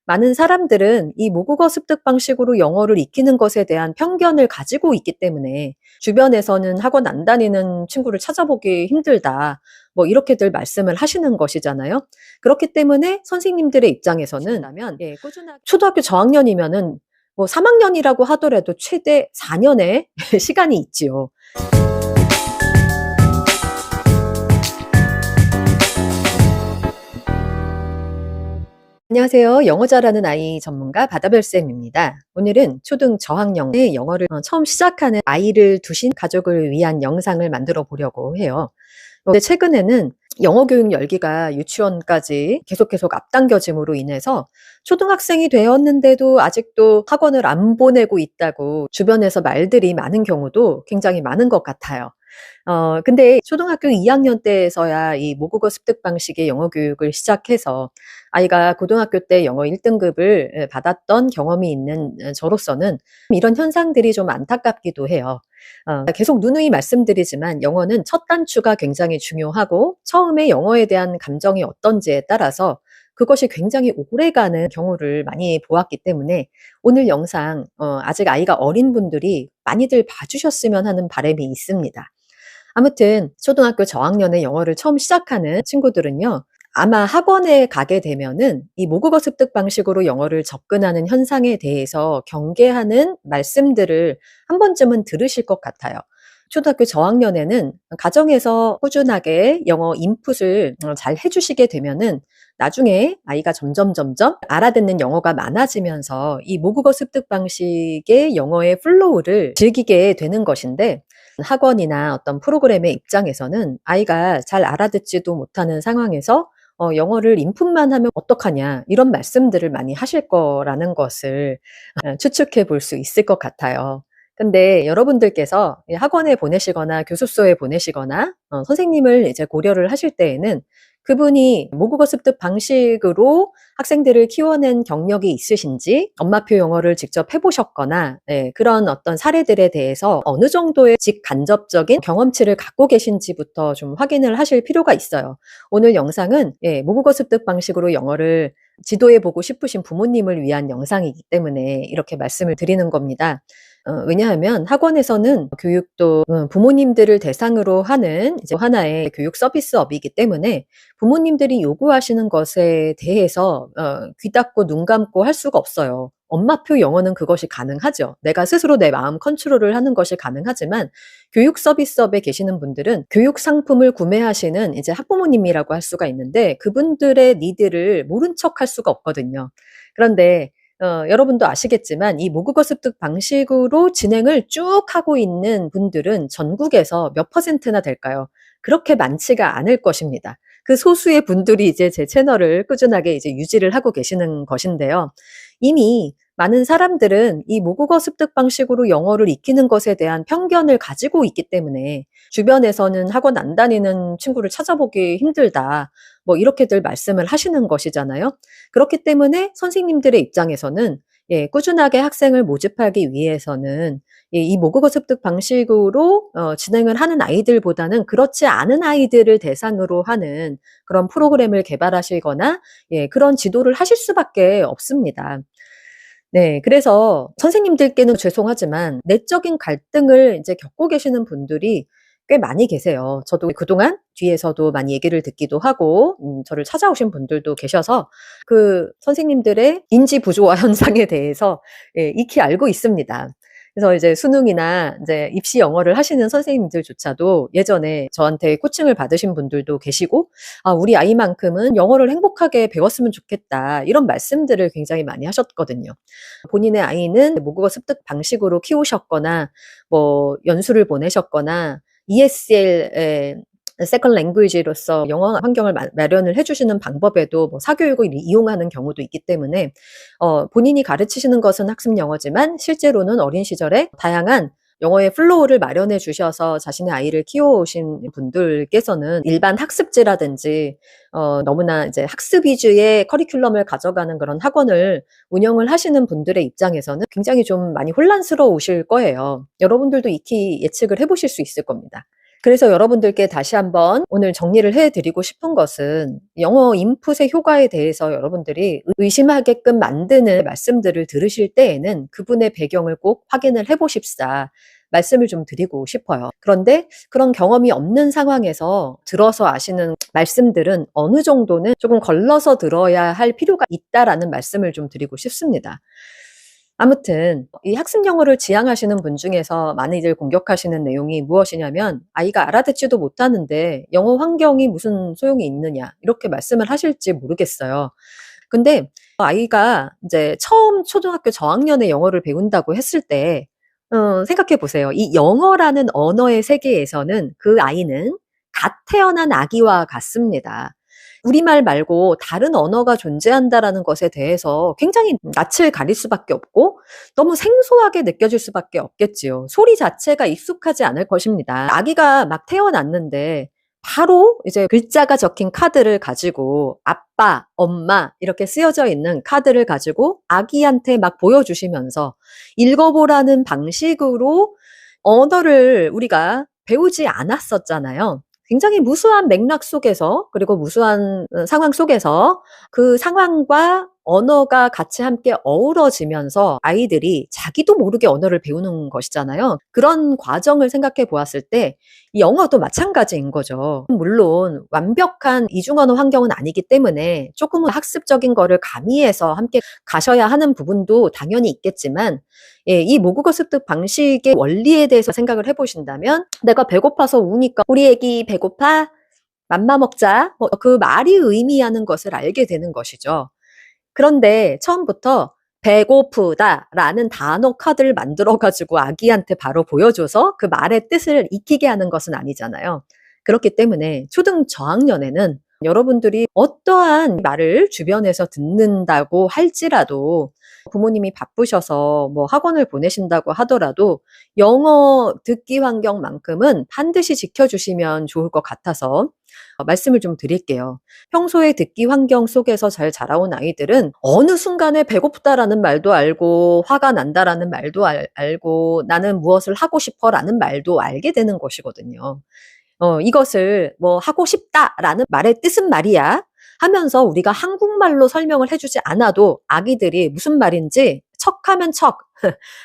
많은 사람들은 이 모국어 습득 방식으로 영어를 익히는 것에 대한 편견을 가지고 있기 때문에 주변에서는 학원 안 다니는 친구를 찾아보기 힘들다. 뭐 이렇게들 말씀을 하시는 것이잖아요. 그렇기 때문에 선생님들의 입장에서는 예, 꾸준하게 초등학교 저학년이면은 뭐 3학년이라고 하더라도 최대 4년의 시간이 있지요. 안녕하세요. 영어 잘하는 아이 전문가 바다별쌤입니다. 오늘은 초등 저학년의 영어를 처음 시작하는 아이를 두신 가족을 위한 영상을 만들어 보려고 해요. 근데 최근에는 영어 교육 열기가 유치원까지 계속 앞당겨짐으로 인해서 초등학생이 되었는데도 아직도 학원을 안 보내고 있다고 주변에서 말들이 많은 경우도 굉장히 많은 것 같아요. 근데 초등학교 2학년 때에서야 이 모국어 습득 방식의 영어 교육을 시작해서 아이가 고등학교 때 영어 1등급을 받았던 경험이 있는 저로서는 이런 현상들이 좀 안타깝기도 해요. 계속 누누이 말씀드리지만 영어는 첫 단추가 굉장히 중요하고 처음에 영어에 대한 감정이 어떤지에 따라서 그것이 굉장히 오래가는 경우를 많이 보았기 때문에 오늘 영상 아직 아이가 어린 분들이 많이들 봐주셨으면 하는 바람이 있습니다. 아무튼 초등학교 저학년에 영어를 처음 시작하는 친구들은요. 아마 학원에 가게 되면은 이 모국어 습득 방식으로 영어를 접근하는 현상에 대해서 경계하는 말씀들을 한 번쯤은 들으실 것 같아요. 초등학교 저학년에는 가정에서 꾸준하게 영어 인풋을 잘 해주시게 되면은 나중에 아이가 점점 알아듣는 영어가 많아지면서 이 모국어 습득 방식의 영어의 플로우를 즐기게 되는 것인데 학원이나 어떤 프로그램의 입장에서는 아이가 잘 알아듣지도 못하는 상황에서 영어를 인풋만 하면 어떡하냐 이런 말씀들을 많이 하실 거라는 것을 추측해 볼 수 있을 것 같아요. 근데 여러분들께서 학원에 보내시거나 교습소에 보내시거나 선생님을 이제 고려를 하실 때에는 그분이 모국어 습득 방식으로 학생들을 키워낸 경력이 있으신지 엄마표 영어를 직접 해보셨거나 그런 어떤 사례들에 대해서 어느 정도의 직간접적인 경험치를 갖고 계신지부터 좀 확인을 하실 필요가 있어요. 오늘 영상은 모국어 습득 방식으로 영어를 지도해보고 싶으신 부모님을 위한 영상이기 때문에 이렇게 말씀을 드리는 겁니다. 왜냐하면 학원에서는 교육도 부모님들을 대상으로 하는 이제 하나의 교육 서비스업이기 때문에 부모님들이 요구하시는 것에 대해서 귀 닫고 눈 감고 할 수가 없어요. 엄마표 영어는 그것이 가능하죠. 내가 스스로 내 마음 컨트롤을 하는 것이 가능하지만 교육 서비스업에 계시는 분들은 교육 상품을 구매하시는 이제 학부모님이라고 할 수가 있는데 그분들의 니드를 모른 척 할 수가 없거든요. 그런데 여러분도 아시겠지만 이 모국어 습득 방식으로 진행을 쭉 하고 있는 분들은 전국에서 몇 퍼센트나 될까요? 그렇게 많지가 않을 것입니다. 그 소수의 분들이 이제 제 채널을 꾸준하게 이제 유지를 하고 계시는 것인데요. 이미 많은 사람들은 이 모국어 습득 방식으로 영어를 익히는 것에 대한 편견을 가지고 있기 때문에 주변에서는 학원 안 다니는 친구를 찾아보기 힘들다. 뭐 이렇게들 말씀을 하시는 것이잖아요. 그렇기 때문에 선생님들의 입장에서는 꾸준하게 학생을 모집하기 위해서는 이 모국어 습득 방식으로 진행을 하는 아이들보다는 그렇지 않은 아이들을 대상으로 하는 그런 프로그램을 개발하시거나 그런 지도를 하실 수밖에 없습니다. 네. 그래서 선생님들께는 죄송하지만 내적인 갈등을 이제 겪고 계시는 분들이 꽤 많이 계세요. 저도 그동안 뒤에서도 많이 얘기를 듣기도 하고 저를 찾아오신 분들도 계셔서 그 선생님들의 인지 부조화 현상에 대해서 익히 알고 있습니다. 그래서 이제 수능이나 이제 입시 영어를 하시는 선생님들조차도 예전에 저한테 코칭을 받으신 분들도 계시고 "아 우리 아이만큼은 영어를 행복하게 배웠으면 좋겠다." 이런 말씀들을 굉장히 많이 하셨거든요. 본인의 아이는 모국어 습득 방식으로 키우셨거나 뭐 연수를 보내셨거나 ESL의 세컨드 랭귀지로서 영어 환경을 마련을 해 주시는 방법에도 뭐 사교육을 이용하는 경우도 있기 때문에 본인이 가르치시는 것은 학습 영어지만 실제로는 어린 시절에 다양한 영어의 플로우를 마련해 주셔서 자신의 아이를 키워오신 분들께서는 일반 학습지라든지 너무나 이제 학습 위주의 커리큘럼을 가져가는 그런 학원을 운영을 하시는 분들의 입장에서는 굉장히 좀 많이 혼란스러우실 거예요. 여러분들도 익히 예측을 해 보실 수 있을 겁니다. 그래서 여러분들께 다시 한번 오늘 정리를 해드리고 싶은 것은 영어 인풋의 효과에 대해서 여러분들이 의심하게끔 만드는 말씀들을 들으실 때에는 그분의 배경을 꼭 확인을 해보십사 말씀을 좀 드리고 싶어요. 그런데 그런 경험이 없는 상황에서 들어서 아시는 말씀들은 어느 정도는 조금 걸러서 들어야 할 필요가 있다라는 말씀을 좀 드리고 싶습니다. 아무튼 이 학습 영어를 지향하시는 분 중에서 많이들 공격하시는 내용이 무엇이냐면 아이가 알아듣지도 못하는데 영어 환경이 무슨 소용이 있느냐 이렇게 말씀을 하실지 모르겠어요. 근데 아이가 이제 처음 초등학교 저학년에 영어를 배운다고 했을 때 생각해 보세요. 이 영어라는 언어의 세계에서는 그 아이는 갓 태어난 아기와 같습니다. 우리말 말고 다른 언어가 존재한다라는 것에 대해서 굉장히 낯을 가릴 수밖에 없고 너무 생소하게 느껴질 수밖에 없겠지요. 소리 자체가 익숙하지 않을 것입니다. 아기가 막 태어났는데 바로 이제 글자가 적힌 카드를 가지고 아빠, 엄마 이렇게 쓰여져 있는 카드를 가지고 아기한테 막 보여주시면서 읽어보라는 방식으로 언어를 우리가 배우지 않았었잖아요. 굉장히 무수한 맥락 속에서 그리고 무수한 상황 속에서 그 상황과 언어가 같이 함께 어우러지면서 아이들이 자기도 모르게 언어를 배우는 것이잖아요. 그런 과정을 생각해 보았을 때 영어도 마찬가지인 거죠. 물론 완벽한 이중언어 환경은 아니기 때문에 조금은 학습적인 거를 가미해서 함께 가셔야 하는 부분도 당연히 있겠지만 예, 이 모국어 습득 방식의 원리에 대해서 생각을 해보신다면 내가 배고파서 우니까 우리 애기 배고파? 맘마 먹자. 그 말이 의미하는 것을 알게 되는 것이죠. 그런데 처음부터 배고프다라는 단어 카드를 만들어 가지고 아기한테 바로 보여줘서 그 말의 뜻을 익히게 하는 것은 아니잖아요. 그렇기 때문에 초등 저학년에는 여러분들이 어떠한 말을 주변에서 듣는다고 할지라도 부모님이 바쁘셔서 뭐 학원을 보내신다고 하더라도 영어 듣기 환경만큼은 반드시 지켜주시면 좋을 것 같아서 말씀을 좀 드릴게요. 평소에 듣기 환경 속에서 잘 자라온 아이들은 어느 순간에 배고프다라는 말도 알고 화가 난다라는 말도 알고 나는 무엇을 하고 싶어라는 말도 알게 되는 것이거든요. 이것을 뭐 하고 싶다라는 말의 뜻은 말이야 하면서 우리가 한국말로 설명을 해주지 않아도 아기들이 무슨 말인지 척하면 척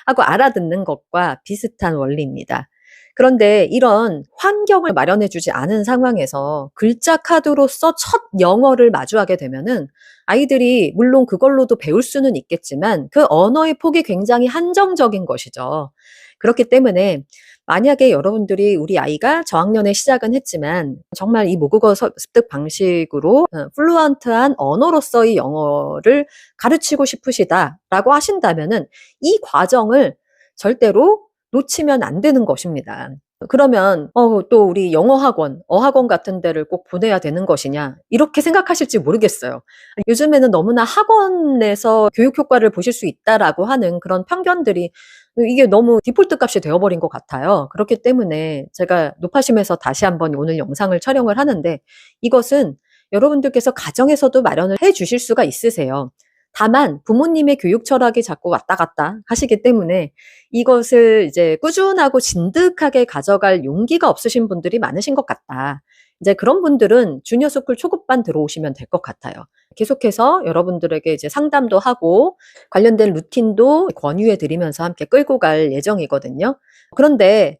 하고 알아듣는 것과 비슷한 원리입니다. 그런데 이런 환경을 마련해주지 않은 상황에서 글자 카드로서 첫 영어를 마주하게 되면은 아이들이 물론 그걸로도 배울 수는 있겠지만 그 언어의 폭이 굉장히 한정적인 것이죠. 그렇기 때문에 만약에 여러분들이 우리 아이가 저학년에 시작은 했지만 정말 이 모국어 습득 방식으로 플루언트한 언어로서의 영어를 가르치고 싶으시다라고 하신다면은 이 과정을 절대로 놓치면 안 되는 것입니다. 그러면 또 우리 영어 학원, 어학원 같은 데를 꼭 보내야 되는 것이냐 이렇게 생각하실지 모르겠어요. 요즘에는 너무나 학원에서 교육 효과를 보실 수 있다라고 하는 그런 편견들이 이게 너무 디폴트 값이 되어버린 것 같아요. 그렇기 때문에 제가 높아심에서 다시 한번 오늘 영상을 촬영을 하는데 이것은 여러분들께서 가정에서도 마련을 해 주실 수가 있으세요. 다만 부모님의 교육 철학이 자꾸 왔다 갔다 하시기 때문에 이것을 이제 꾸준하고 진득하게 가져갈 용기가 없으신 분들이 많으신 것 같다. 이제 그런 분들은 주니어 스쿨 초급반 들어오시면 될 것 같아요. 계속해서 여러분들에게 이제 상담도 하고 관련된 루틴도 권유해 드리면서 함께 끌고 갈 예정이거든요. 그런데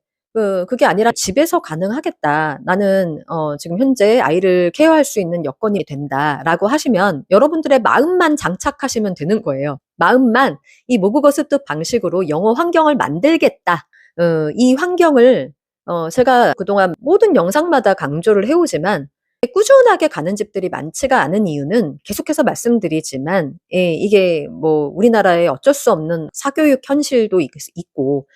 그게 아니라 집에서 가능하겠다. 나는 지금 현재 아이를 케어할 수 있는 여건이 된다라고 하시면 여러분들의 마음만 장착하시면 되는 거예요. 마음만 이 모국어 습득 방식으로 영어 환경을 만들겠다. 이 환경을 제가 그동안 모든 영상마다 강조를 해오지만 꾸준하게 가는 집들이 많지가 않은 이유는 계속해서 말씀드리지만 예, 이게 뭐 우리나라의 어쩔 수 없는 사교육 현실도 있고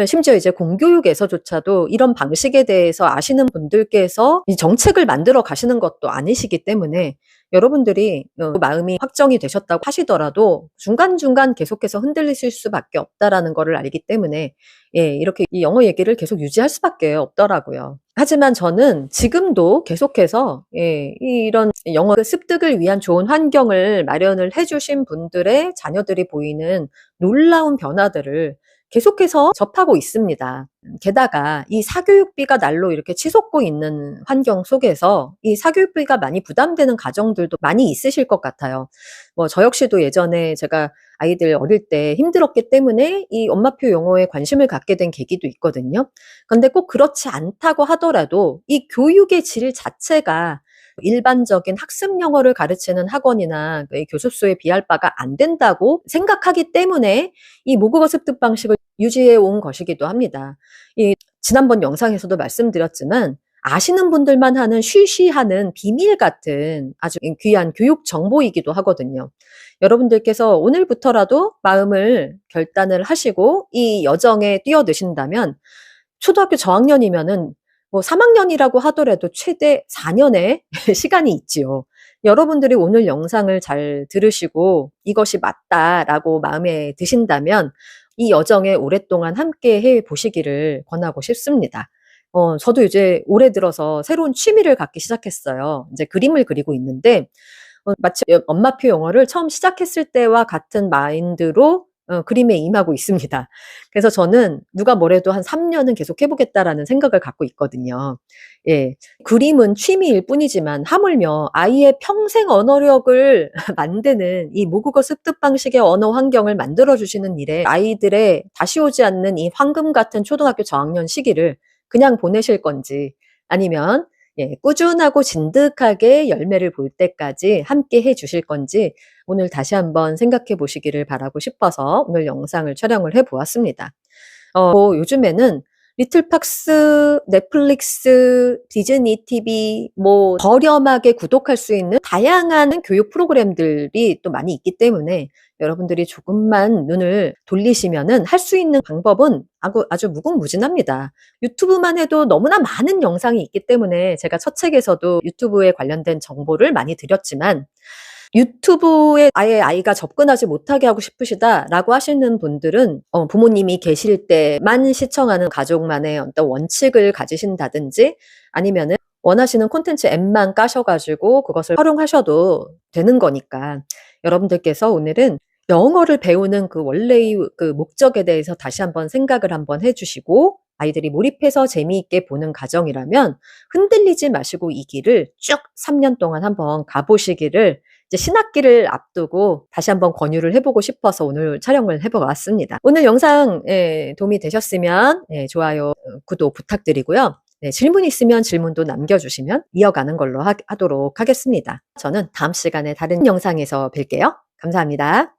심지어 이제 공교육에서조차도 이런 방식에 대해서 아시는 분들께서 이 정책을 만들어 가시는 것도 아니시기 때문에 여러분들이 마음이 확정이 되셨다고 하시더라도 중간중간 계속해서 흔들리실 수밖에 없다라는 거를 알기 때문에 예, 이렇게 이 영어 얘기를 계속 유지할 수밖에 없더라고요. 하지만 저는 지금도 계속해서 예, 이런 영어 습득을 위한 좋은 환경을 마련을 해주신 분들의 자녀들이 보이는 놀라운 변화들을 계속해서 접하고 있습니다. 게다가 이 사교육비가 날로 이렇게 치솟고 있는 환경 속에서 이 사교육비가 많이 부담되는 가정들도 많이 있으실 것 같아요. 저 역시도 예전에 제가 아이들 어릴 때 힘들었기 때문에 이 엄마표 영어에 관심을 갖게 된 계기도 있거든요. 근데 꼭 그렇지 않다고 하더라도 이 교육의 질 자체가 일반적인 학습 영어를 가르치는 학원이나 이 교습소에 비할 바가 안 된다고 생각하기 때문에 이 모국어 습득 방식을 유지해 온 것이기도 합니다. 이 지난번 영상에서도 말씀드렸지만 아시는 분들만 하는 쉬쉬하는 비밀 같은 아주 귀한 교육 정보이기도 하거든요. 여러분들께서 오늘부터라도 마음을 결단을 하시고 이 여정에 뛰어드신다면 초등학교 저학년이면은 3학년이라고 하더라도 최대 4년의 시간이 있지요. 여러분들이 오늘 영상을 잘 들으시고 이것이 맞다라고 마음에 드신다면 이 여정에 오랫동안 함께 해 보시기를 권하고 싶습니다. 저도 이제 올해 들어서 새로운 취미를 갖기 시작했어요. 이제 그림을 그리고 있는데 마치 엄마표 영어를 처음 시작했을 때와 같은 마인드로 그림에 임하고 있습니다. 그래서 저는 누가 뭐래도 한 3년은 계속 해보겠다라는 생각을 갖고 있거든요. 예. 그림은 취미일 뿐이지만 하물며 아이의 평생 언어력을 만드는 이 모국어 습득 방식의 언어 환경을 만들어주시는 일에 아이들의 다시 오지 않는 이 황금 같은 초등학교 저학년 시기를 그냥 보내실 건지 아니면 꾸준하고 진득하게 열매를 볼 때까지 함께 해 주실 건지 오늘 다시 한번 생각해 보시기를 바라고 싶어서 오늘 영상을 촬영을 해 보았습니다. 요즘에는 리틀팍스, 넷플릭스, 디즈니 TV 저렴하게 구독할 수 있는 다양한 교육 프로그램들이 또 많이 있기 때문에 여러분들이 조금만 눈을 돌리시면은 할 수 있는 방법은 아주 무궁무진합니다. 유튜브만 해도 너무나 많은 영상이 있기 때문에 제가 첫 책에서도 유튜브에 관련된 정보를 많이 드렸지만 유튜브에 아예 아이가 접근하지 못하게 하고 싶으시다라고 하시는 분들은 부모님이 계실 때만 시청하는 가족만의 어떤 원칙을 가지신다든지 아니면은 원하시는 콘텐츠 앱만 까셔가지고 그것을 활용하셔도 되는 거니까 여러분들께서 오늘은 영어를 배우는 그 원래의 그 목적에 대해서 다시 한번 생각을 한번 해주시고 아이들이 몰입해서 재미있게 보는 가정이라면 흔들리지 마시고 이 길을 쭉 3년 동안 한번 가보시기를 이제 신학기를 앞두고 다시 한번 권유를 해보고 싶어서 오늘 촬영을 해보았습니다. 오늘 영상 도움이 되셨으면 좋아요, 구독 부탁드리고요. 질문 있으면 질문도 남겨주시면 이어가는 걸로 하도록 하겠습니다. 저는 다음 시간에 다른 영상에서 뵐게요. 감사합니다.